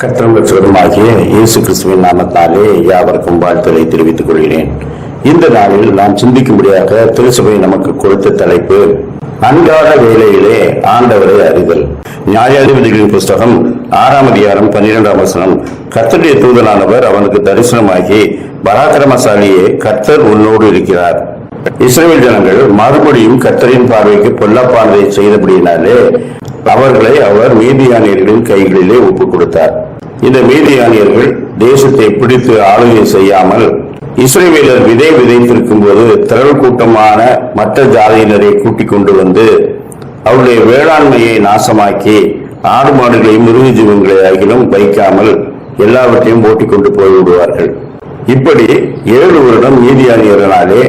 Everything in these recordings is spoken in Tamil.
கர்த்தரும் ரட்சகருமாகிய இயேசு கிறிஸ்துவின் நாமத்தாலே யாவருக்கும் வாழ்த்துக்களை தெரிவித்துக் கொள்கிறேன். இந்த நாளில் நாம் சிந்திக்கும்படியாக திருச்சபை நமக்கு கொடுத்த தலைப்பு அன்றாட வேளையிலே ஆண்டவரை அறிதல். நியாயாதிபதிகளின் புஸ்தகம் 6ஆம் அதிகாரம் 12ஆம் வசனம். கர்த்தருடைய தூதனானவர் அவனுக்கு தரிசனமாகி, பராக்கிரமசாலியே, கர்த்தர் உன்னோடு இருக்கிறார். இஸ்ரவேல் ஜனங்கள் மறுபடியும் கர்த்தரின் பார்வைக்கு பொல்லாப்பானதை செய்தபடியினாலே அவர்களை அவர் மீதியானியர்களின் கைகளிலே ஒப்புக் கொடுத்தார். இந்த மீதியானியர்கள் தேசத்தை பிடித்து ஆளுகை செய்யாமல் இஸ்ரவேலர் விதை விதைத்திருக்கும் போது திரள் கூட்டமான மற்ற ஜாதியினரை கூட்டிக் கொண்டு வந்து அவருடைய வேளாண்மையை நாசமாக்கி ஆடு மாடுகளையும் மிருக ஜீவன்களை ஆகிலும் வைக்காமல் எல்லாவற்றையும் ஓட்டிக் கொண்டு போய்விடுவார்கள். இப்படி 7 வருடம் மீதியானியர்களாலே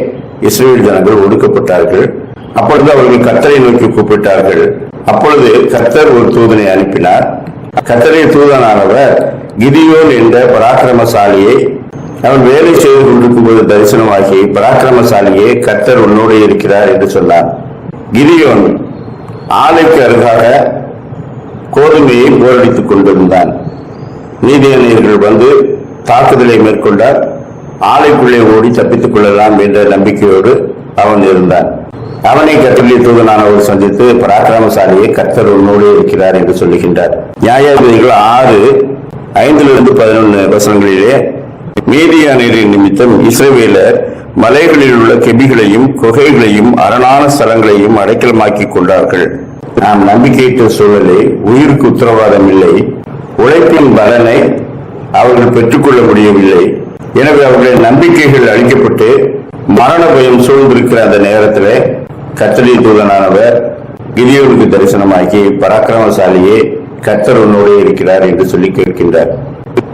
இஸ்ரவேல் ஜனங்கள் ஒடுக்கப்பட்டார்கள். அப்பொழுது அவர்கள் கர்த்தரை நோக்கி கூப்பிட்டார்கள். அப்பொழுது கர்த்தர் ஒரு தூதனை அனுப்பினார். கர்த்தருடைய தூதனானவர் கிதியோன் என்ற பராக்கிரமசாலியை அவன் வேலை செய்து கொண்டிருக்கும் போது தரிசனமாகி, பராக்கிரமசாலியே, கர்த்தர் உன்னோடு இருக்கிறார் என்று சொன்னார். கிதியோன் ஆலைக்கு அருகாக கோதுமையை போரடித்துக் கொண்டிருந்தான். மீதியானியர்கள் வந்து தாக்குதலை மேற்கொண்டார். ஆலைக்குள்ளே ஓடி தப்பித்துக் கொள்ளலாம் என்ற நம்பிக்கையோடு அவன் இருந்தான். அவனை கர்த்தருடைய தூதனானவர் சந்தித்து, பராக்கிரமசாலியை, கர்த்தர் உன்னோடு இருக்கிறார் என்று சொல்லுகின்றார். நியாயாதிபதிகள் 6:5-11 வசனங்களிலே, மீதியானியரின் நிமித்தம் இஸ்ரவேலர் மலைகளில் உள்ள கெபிகளையும் குகைகளையும் அரணான ஸ்தலங்களையும் அடைக்கலமாக்கி கொண்டார்கள். நாம் நம்பிக்கையற்ற சூழலை, உயிருக்கு உத்தரவாதம் இல்லை, உழைப்பின் பலனை அவர்கள் பெற்றுக்கொள்ள முடியவில்லை. எனவே அவர்களின் நம்பிக்கைகள் அளிக்கப்பட்டு மரண பயம் சூழ்ந்திருக்கிற அந்த நேரத்தில் கர்த்தருடைய தூதனானவர் கிதியோனுக்கு தரிசனமாகி, பராக்கிரமசாலியே, கர்த்தர் உன்னோடு இருக்கிறார் என்று சொல்லி கேட்கின்றார்.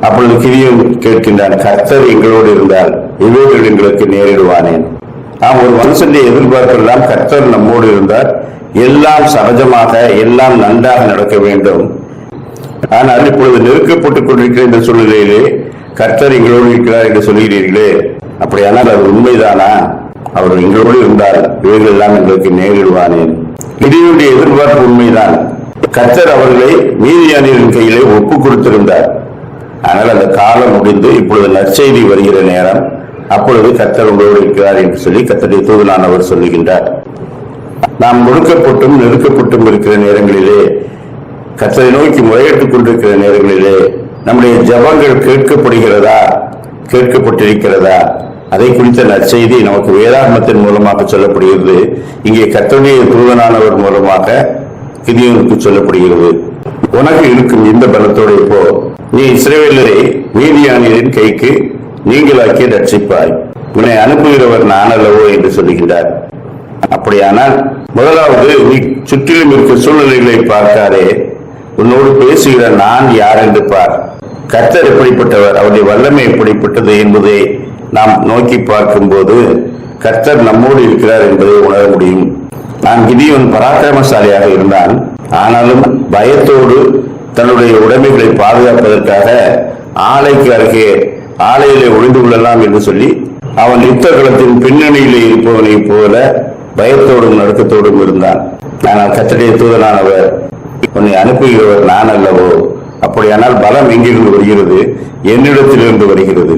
அப்பொழுது கிதியோன் கேட்கின்றான், கர்த்தர் எங்களோடு இருந்தால் இவைகள் எங்களுக்கு நேரிடுவானேன்? நாம் ஒரு மனுஷனுடைய எதிர்பார்ப்பெல்லாம் கர்த்தர் நம்மோடு இருந்தால் எல்லாம் சகஜமாக, எல்லாம் நன்றாக நடக்க வேண்டும். ஆனால் இப்பொழுது நெருக்கப்பட்டுக் கொண்டிருக்கிற இந்த சூழ்நிலையிலே கர்த்தர் எங்களோடு இருக்கிறார் என்று சொல்கிறீர்களே, அப்படியானால் அது உண்மைதானா? அவர் எங்களோடு இருந்தால் இவைகள் எல்லாம் எங்களுக்கு நேரிடுவானேன்? கிதியோனுடைய எதிர்பார்ப்பு உண்மைதான். கர்த்தர் அவர்களை மீதியானியரின் கையிலே ஒப்பு கொடுத்திருந்தார். ஆனால் அந்த காலம் முடிந்து இப்பொழுது நற்செய்தி வருகிற நேரம். அப்பொழுது கர்த்தர் உங்களோடு இருக்கிறார் என்று சொல்லி கர்த்தருடைய தூதனானவர் சொல்லுகின்றார். நாம் ஒடுக்கப்பட்டும் நெருக்கப்பட்டும் இருக்கிற நேரங்களிலே, கர்த்தரை நோக்கி முறையிட்டுக் கொண்டிருக்கிற நேரங்களிலே நம்முடைய ஜெபங்கள் கேட்கப்படுகிறதா, கேட்கப்பட்டிருக்கிறதா? அதை குறித்த நற்செய்தி நமக்கு வேதாகமத்தின் மூலமாக சொல்லப்படுகிறது. இங்கே கர்த்தருடைய தூதனானவர் மூலமாக கிதியோனுக்கு சொல்லப்படுகிறது. உனக்கு இருக்கும் இந்த பலத்தோடு இப்போ நீ இஸ்ரவேலரை மீதியானியரின் கைக்கு நீங்களாக்கி ரட்சிப்பாய். உன்னை அனுப்புகிறவர் நான் அல்லவோ என்று சொல்லுகின்றார். அப்படியானால் முதலாவது, நீ சுற்றிலும் இருக்கிற சூழ்நிலைகளை பார்க்காதே, உன்னோடு பேசுகிற நான் யார் என்று பார். கர்த்தர் எப்படிப்பட்டவர், அவருடைய வல்லமை எப்படிப்பட்டது என்பதை நாம் நோக்கி பார்க்கும் போது கர்த்தர் நம்மோடு இருக்கிறார் என்பதை உணர முடியும். நான் கிதியோன் பராக்கிரமசாலியாக இருந்தான். ஆனாலும் பயத்தோடு தன்னுடைய உடைமைகளை பாதுகாப்பதற்காக ஆலைக்கு அருகே ஆலையிலே ஒளிந்து கொள்ளலாம் என்று சொல்லி அவன் யுத்த களத்தின் பின்னணியிலே இருப்பவனை போல பயத்தோடும் நடுக்கத்தோடும் இருந்தான். ஆனால் கர்த்தருடைய தூதனானவர், உன்னை அனுப்புகிறவர் நான் அல்லவோ? அப்படியானால் பலம் எங்கிருந்து வருகிறது? என்னிடத்திலிருந்து வருகிறது,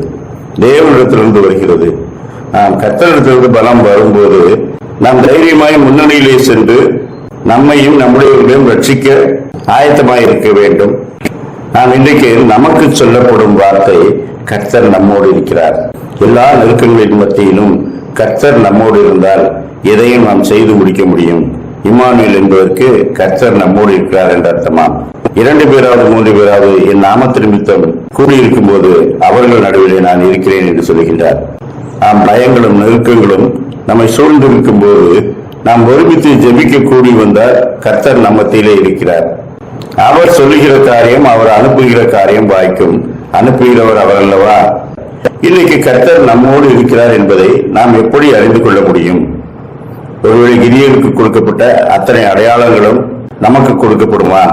தேவனிடத்திலிருந்து வருகிறது. நாம் கர்த்தரிடத்திலிருந்து பலம் வரும்போது நாம் தைரியமாய் முன்னணியிலே சென்று நம்மையும் நம்முடையவர்களையும் ரட்சிக்க ஆயத்தமாய் இருக்க வேண்டும். நாம் இன்றைக்கு நமக்கு சொல்லப்படும் வார்த்தை, கர்த்தர் நம்மோடு இருக்கிறார். எல்லா நெருக்கங்களின் மத்தியிலும் கர்த்தர் நம்மோடு இருந்தால் எதையும் நாம் செய்து முடிக்க முடியும். இம்மானுவேல் என்பதற்கு கர்த்தர் நம்மோடு இருக்கிறார் என்ற அர்த்தமாம். 2 பேராவது 3 பேராவது என் நாமத்து நிமித்தம் கூடியிருக்கும் போது அவர்கள் நடுவிலே நான் இருக்கிறேன் என்று சொல்லுகின்றார். நாம் பயங்களும் நெருக்கங்களும் நம்மை சூழ்ந்திருக்கும் போது நாம் ஒருமித்து ஜெபிக்க கூடி வந்தால் கர்த்தர் நம்ம மத்தியிலே இருக்கிறார். அவர் சொல்லுகிற காரியம், அவர் அனுப்புகிற காரியம் வாய்க்கும். அனுப்புகிறவர் அவர் அல்லவா? இன்னைக்கு கர்த்தர் நம்மோடு இருக்கிறார் என்பதை நாம் எப்படி அறிந்து கொள்ள முடியும்? ஒருவேளை கிதியோனுக்கு கொடுக்கப்பட்ட அத்தனை அடையாளங்களும் நமக்கு கொடுக்கப்படுமா?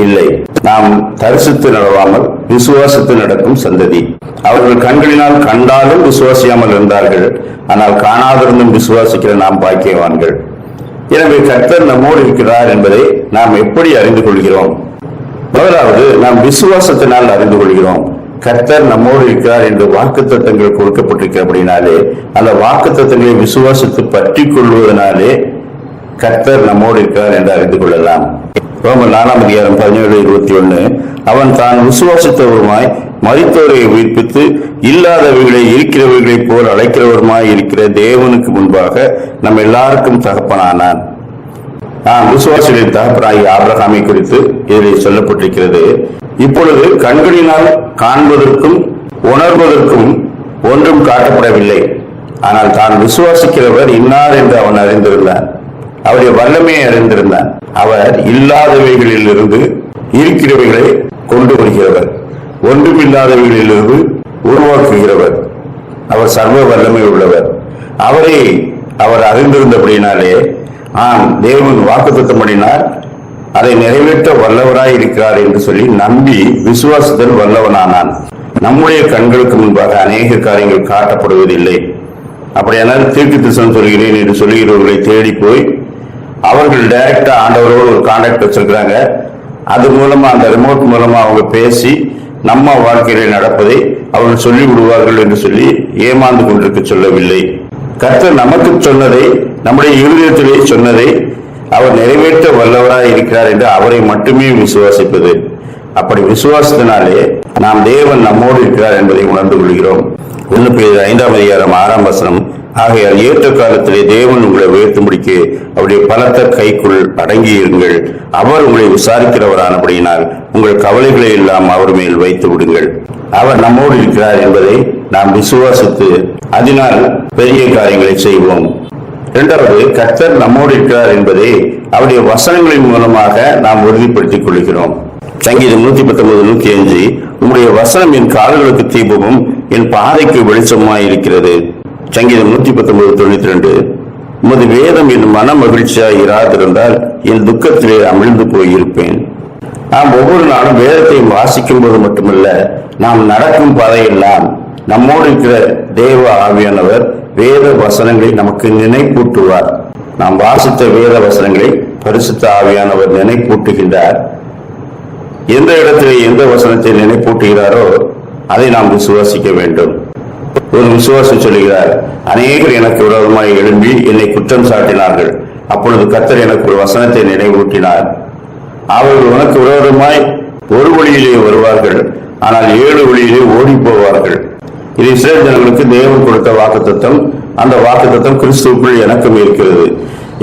இல்லை. நாம் தரிசித்து நடவாமல் விசுவாசித்து நடக்கும் சந்ததி. அவர்கள் கண்களினால் கண்டாலும் விசுவாசியாமல் இருந்தார்கள். ஆனால் காணாதிருந்தும் விசுவாசிக்கிற நாம் பாக்கியவான்கள். எனவே கர்த்தர் நம்மோடு இருக்கிறார் என்பதை நாம் எப்படி அறிந்து கொள்கிறோம்? முதலாவது, நாம் விசுவாசத்தினால் அறிந்து கொள்கிறோம். கர்த்தர் நம்மோடு இருக்கிறார் என்று வாக்குத்தத்தங்கள் கொடுக்கப்பட்டிருக்கிறபடினாலே, அந்த வாக்குத்தத்தங்களை விசுவாசித்து பற்றி கொள்வதனாலே கர்த்தர் நம்மோடு இருக்கிறார் என்று அறிந்து கொள்ளலாம். ரோமர் 4:17-21, அவன் தான் விசுவாசித்தவருமாய் மரித்தோரை உயிர்ப்பித்து இல்லாதவைகளை இருக்கிறவைகளைப் போல் அழைக்கிறவருமாய் இருக்கிற தேவனுக்கு முன்பாக நம் எல்லாருக்கும் தகப்பனானான். விசுவாசிகளின் தகப்பனாகிய ஆபிரகாமை குறித்து இதில் சொல்லப்பட்டிருக்கிறது. இப்பொழுது கண்களினால் காண்பதற்கும் உணர்வதற்கும் ஒன்றும் காட்டப்படவில்லை. ஆனால் தான் விசுவாசிக்கிறவர் இன்னார் என்று அவன் அறிந்திருந்தான். அவருடைய வல்லமையை அறிந்திருந்தான். அவர் இல்லாதவைகளிலிருந்து இருக்கிறவைகளை கொண்டு வருகிறவர், ஒன்றுமில்லாதவைகளிலிருந்து உருவாக்குகிறவர். அவர் சர்வ வல்லமை உள்ளவர். அவரை அவர் அறிந்திருந்தபடினாலே, தேவன் வாக்குத்தத்தம் பண்ணினார், அதை நிறைவேற்ற வல்லவராய் இருக்கிறார் என்று சொல்லி நம்பி விசுவாசத்தில் வல்லவனானான். நம்முடைய கண்களுக்கு முன்பாக அநேக காரியங்கள் காட்டப்படுவதில்லை. அப்படியானால் தீர்க்கதரிசனம் சொல்கிறேன் என்று சொல்லுகிறவர்களை தேடி போய் அவர்கள் டைரக்டா ஆண்டவரோடு ஒரு கான்டாக்ட் வச்சிருக்கிறாங்க. அது மூலமா, அந்த ரிமோட் மூலமா அவங்க பேசி நம்ம வாழ்க்கையில நடப்பதை அவர்கள் சொல்லி விடுவார்கள் என்று சொல்லி ஏமாந்து கொண்டிருக்க சொல்லவில்லை. கர்த்தர் நமக்கு சொன்னதை, நம்முடைய இருதயத்திலே சொன்னதை அவர் நிறைவேற்ற வல்லவராய் இருக்கிறார் என்று அவரை மட்டுமே விசுவாசிப்பது. அப்படி விசுவாசத்தினாலே நாம் தேவன் நம்மோடு இருக்கிறார் என்பதை உணர்ந்து கொள்கிறோம். 1 பேதுரு 5:6, ஆகையால் ஏற்ற காலத்திலே தேவன் உங்களை உயர்த்தும்படிக்க அவருடைய பலத்த கைக்குள் அடங்கியிருங்கள். அவர் உங்களை விசாரிக்கிறவரானபடியினால் உங்கள் கவலைகளை எல்லாம் அவர் மேல் வைத்து விடுங்கள். அவர் நம்மோடு இருக்கிறார் என்பதை நாம் விசுவாசித்து அதனால் பெரிய காரியங்களை செய்வோம். இரண்டாவது, கர்த்தர் நம்மோடு இருக்கிறார் என்பதை அவருடைய வசனங்களின் மூலமாக நாம் உறுதிப்படுத்திக் கொள்கிறோம். சங்கீதம் 119:105, உம்முடைய வசனம் என் கால்களுக்கு தீபமும் என் பாதைக்கு வெளிச்சமாய் இருக்கிறது. சங்கீதம் 119:92, உமது வேதம் என் மன மகிழ்ச்சியாய் இராதிருந்தால் என் துக்கத்திலே அமிழ்ந்து போயிருப்பேன். நாம் ஒவ்வொரு நாளும் வேதத்தை வாசிக்கும் போது மட்டுமல்ல, நாம் நடக்கும் பாதையெல்லாம் நம்மோடு இருக்கிற தேவ ஆவியானவர் வேத வசனங்களை நமக்கு நினைப்பூட்டுவார். நாம் வாசித்த வேத வசனங்களை பரிசுத்த ஆவியானவர் நினைப்பூட்டுகின்றார். எந்த இடத்திலே எந்த வசனத்தை நினைப்பூட்டுகிறாரோ அதை நாம் விசுவாசிக்க வேண்டும். ஒரு விசுவாசி சொல்லுகிறார், அநேகர் எனக்கு விரோதமாய் எழும்பி என்னை குற்றம் சாட்டினார்கள். அப்பொழுது கர்த்தர் எனக்கு ஒரு வசனத்தை நினைவூட்டினார். அவர்கள் உனக்கு விரோதமாய் ஒரு வழியிலே வருவார்கள், ஆனால் 7 வழியிலே ஓடி போவார்கள். இது இஸ்ரவேல் ஜனங்களுக்கு தேவன் கொடுத்த வாக்குத்தத்தம். அந்த வாக்குத்தத்தம் கிறிஸ்துவுக்குள் எனக்கும் இருக்கிறது.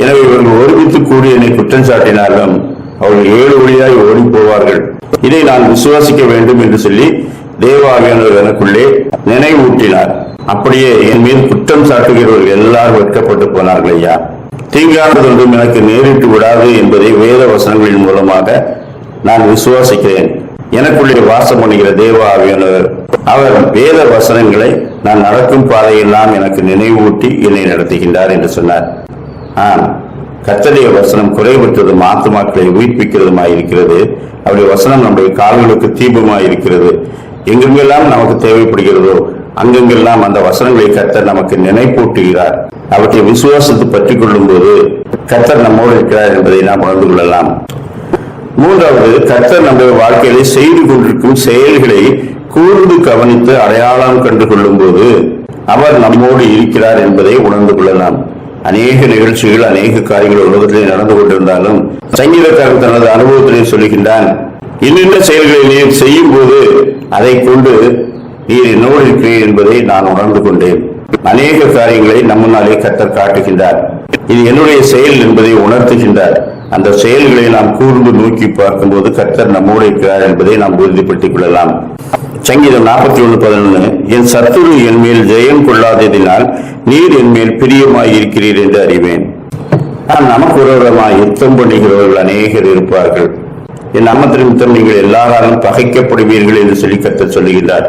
எனவே இவர்கள் ஒருமித்து கூடி என்னை குற்றம் சாட்டினாலும் அவர்கள் 7 வழியாய் ஓடி போவார்கள். இதை நான் விசுவாசிக்க வேண்டும் என்று சொல்லி தேவாவியானவர் எனக்குள்ளே நினைவூட்டினார். அப்படியே என் மீது குற்றம் சாட்டுகிறவர்கள் எல்லாரும் வெட்கப்பட்டு போனார்கள். ஐயா, தீங்கானது ஒன்றும் எனக்கு நேரிட்டு விடாது என்பதை வேத வசனங்களின் மூலமாக நான் விசுவாசிக்கிறேன். எனக்குள்ளே வாசம் பண்ணுகிற தேவ ஆவியானவர், அவர் வேத வசனங்களை நான் நடக்கும் பாதையெல்லாம் எனக்கு நினைவூட்டி என்னை நடத்துகின்றார் என்று சொன்னார். கர்த்தருடைய வசனம் குறைபற்றதும் ஆத்துமாக்களை உயிர்ப்பிக்கிறதுமாயிருக்கிறது. அவருடைய வசனம் நம்முடைய கால்களுக்கு தீபமாயிருக்கிறது. எங்கெங்கெல்லாம் நமக்கு தேவைப்படுகிறதோ அங்கெங்கெல்லாம் அந்த வசனங்களை கர்த்தர் நமக்கு நினைப்பூட்டுகிறார். அவற்றை விசுவாசத்தை பற்றி கொள்ளும் போது கர்த்தர் நம்மோடு இருக்கிறார் என்பதை நாம் உணர்ந்து கொள்ளலாம். மூன்றாவது, கர்த்தர் நம்முடைய வாழ்க்கையிலே செய்து கொண்டிருக்கும் செயல்களை கூர்ந்து கவனித்து அடையாளம் கண்டு கொள்ளும் போது அவர் நம்மோடு இருக்கிறார் என்பதை உணர்ந்து கொள்ளலாம். அநேக நிகழ்ச்சிகள், அநேக காரியங்கள் உலகத்திலே நடந்து கொண்டிருந்தாலும் சங்கீதக்காரன் தனது அனுபவத்திலே சொல்லுகின்றான், இன்னென்ன செயல்களை நீர் செய்யும் போது அதை கொண்டு நீர் என்னோடு இருக்கிறீர் என்பதை நான் உணர்ந்து கொண்டேன். அநேக காரியங்களை நம்முன்னாலே கர்த்தர் காட்டுகின்றார். இது என்னுடைய செயல் என்பதை உணர்த்துகின்றார். அந்த செயல்களை நாம் கூர்ந்து நோக்கி பார்க்கும்போது கர்த்தர் நம்மோடு இருக்கிறார் என்பதை நாம் உறுதிப்படுத்திக் கொள்ளலாம். சங்கீதம் 41:11, என் சத்துரு என் மேல் ஜெயம் கொள்ளாததினால் நீர் என் மேல் பிரியமாய் இருக்கிறீர் என்று அறிவேன். நமக்கு விரோதமாய் யுத்தம் பண்ணுகிறவர்கள் அநேகர் இருப்பார்கள். என் நாமத்தின் நிமித்தம் நீங்கள் எல்லாராலும் பகைக்கப்படுவீர்கள் என்று சொல்லி கர்த்தர் சொல்லுகிறார்.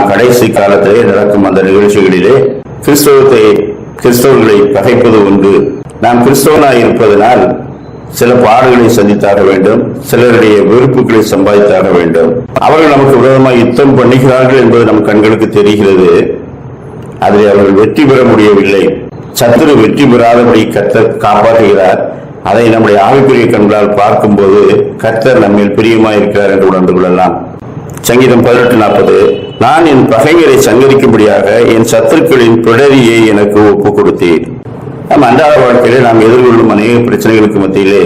கடைசி காலத்திலே நடக்கும் அந்த நிகழ்ச்சிகளிலே கிறிஸ்தவர்களை பகைப்பது உண்டு. நாம் கிறிஸ்தவனாய் இருப்பதனால் சில பாடுகளை சந்தித்தாக வேண்டும், சிலருடைய வெறுப்புகளை சம்பாதித்தாக வேண்டும். அவர்கள் நமக்கு விரோதமாக யுத்தம் பண்ணுகிறார்கள் என்பது நம் கண்களுக்கு தெரிகிறது. அதில் அவர்கள் வெற்றி பெற முடியவில்லை. சத்துரு வெற்றி பெறாதபடி கர்த்தர் காப்பாற்றுகிறார். அதை நம்முடைய ஆவிக்குரிய கண்களால் பார்க்கும்போது கர்த்தர் நம்மில் பிரியமாய் இருக்கிறார் என்று உணர்ந்து கொள்ளலாம். சங்கீதம் 18:40, நான் என் பகைஞரை சங்கரிக்கும்படியாக என் சத்துருக்களின் பிடரியை எனக்கு ஒப்பு கொடுத்தேன். நம் அன்றாட வாழ்க்கையிலே நாம் எதிர்கொள்ளும் அநேக பிரச்சனைகளுக்கு மத்தியிலே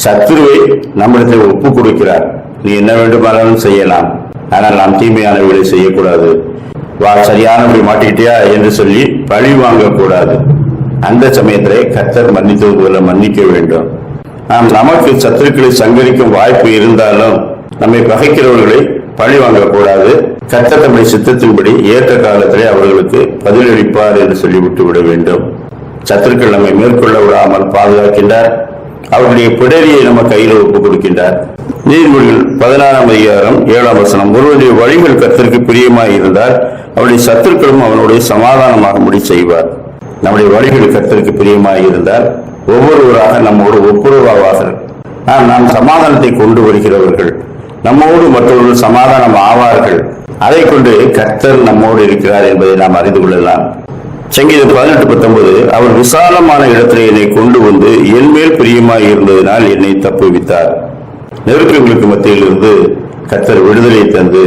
சத்துருவை நம்மிடத்தில் ஒப்பு கொடுக்கிறார். நீ என்ன வேண்டுமானாலும் செய்யலாம், ஆனால் நாம் தீமையானவர்களை செய்யக்கூடாது. சரியானபடி மாட்டிக்கிட்டியா என்று சொல்லி பழி வாங்கக்கூடாது. அந்த சமயத்திலே கர்த்தர் மன்னித்தது போல மன்னிக்க வேண்டும். நாம் நமக்கு சத்துருக்களை சங்கரிக்கும் வாய்ப்பு இருந்தாலும் நம்மை பகைக்கிறவர்களை பழி வாங்கக்கூடாது. கர்த்தர் நம்முடைய சித்தத்தின்படி ஏற்ற காலத்திலே அவர்களுக்கு பதிலளிப்பார் என்று சொல்லி விட்டுவிட வேண்டும். சத்துருக்கள் நம்மை மேற்கொள்ள விடாமல் பாதுகாக்கின்றார். அவருடைய பிடரியை நம்ம கையில் ஒப்புக் கொடுக்கின்றார். நீதிமொழிகள் 16:7 ஒருவருடைய வழிகள் கர்த்தருக்கு பிரியமாய் இருந்தால் அவருடைய சத்துருக்களும் அவனுடைய சமாதானமாகும்படி செய்வார். நம்முடைய வழிகள் கர்த்தருக்கு பிரியமாய் இருந்தால் ஒவ்வொருவராக நம்மோடு ஒப்புரவாவார்கள். நாம் சமாதானத்தை கொண்டு வருகிறவர்கள், நம்மோடு மற்றவர்கள் சமாதானம் ஆவார்கள். அதை கொண்டு கர்த்தர் நம்மோடு இருக்கிறார் என்பதை நாம் அறிந்து கொள்ளலாம். சங்கீதம் 18:19, அவர் விசாலமான இடத்திலே என்னை கொண்டு வந்து என் மேல் பிரியமாய் இருந்ததினால் என்னை தப்புவித்தார். நெருக்கங்களுக்கு மத்தியிலிருந்து கர்த்தர் விடுதலை தந்து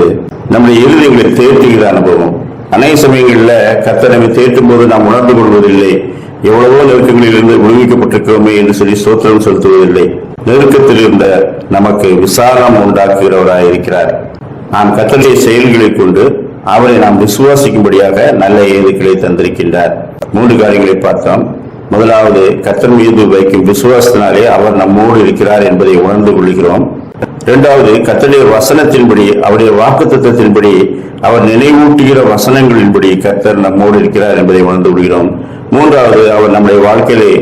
நம்முடைய இருதயங்களை தேற்றுகிற அனுபவம். அநேக சமயங்களில் கர்த்தர் நம்மை தேற்றும் போது நாம் உணர்ந்து கொள்வதில்லை. எவ்வளவோ நெருக்கங்களில் இருந்து விடுவிக்கப்பட்டிருக்கிறோமே என்று சொல்லி ஸ்தோத்திரம் செலுத்துவதில்லை. நெருக்கத்தில் இருந்த நமக்கு விசாலம் உண்டாக்குகிறவராயிருக்கிறார். நாம் கர்த்தருடைய செயல்களை கொண்டு அவரை நாம் விசுவாசிக்கும்படியாக நல்ல ஏதுக்களை தந்திருக்கின்றார். 3 காரியங்களை பார்த்தோம். முதலாவது, கர்த்தர் மீது வைக்கும் விசுவாசத்தினாலே அவர் நம்மோடு இருக்கிறார் என்பதை உணர்ந்து கொள்கிறோம். இரண்டாவது, கர்த்தருடைய வசனத்தின்படி, அவருடைய வாக்குத்தத்தத்தின்படி, அவர் நினைவூட்டுகிற வசனங்களின்படி கர்த்தர் நம்மோடு இருக்கிறார் என்பதை உணர்ந்து கொள்கிறோம். மூன்றாவது, அவர் நம்முடைய வாழ்க்கையிலே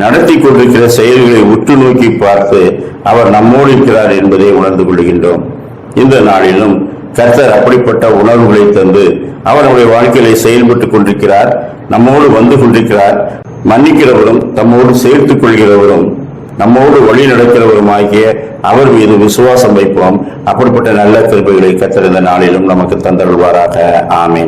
நடத்தி கொண்டிருக்கிற செயல்களை உற்று நோக்கி பார்த்து அவர் நம்மோடு இருக்கிறார் என்பதை உணர்ந்து கொள்கின்றோம். இந்த நாளிலும் கர்த்தர் அப்படிப்பட்ட உணர்வுகளை தந்து அவர் நம்முடைய வாழ்க்கையிலே செயல்பட்டுக் கொண்டிருக்கிறார், நம்மோடு வந்து கொண்டிருக்கிறார். மன்னிக்கிறவரும் தம்மோடு சேர்த்துக் கொள்கிறவரும் நம்மோடு வழி நடக்கிறவரும் ஆகிய அவர் மீது விசுவாசம் வைப்போம். அப்படிப்பட்ட நல்ல கிருபைகளை கர்த்தர் இந்த நாளிலும் நமக்கு தந்தருள்வாராக. ஆமேன்.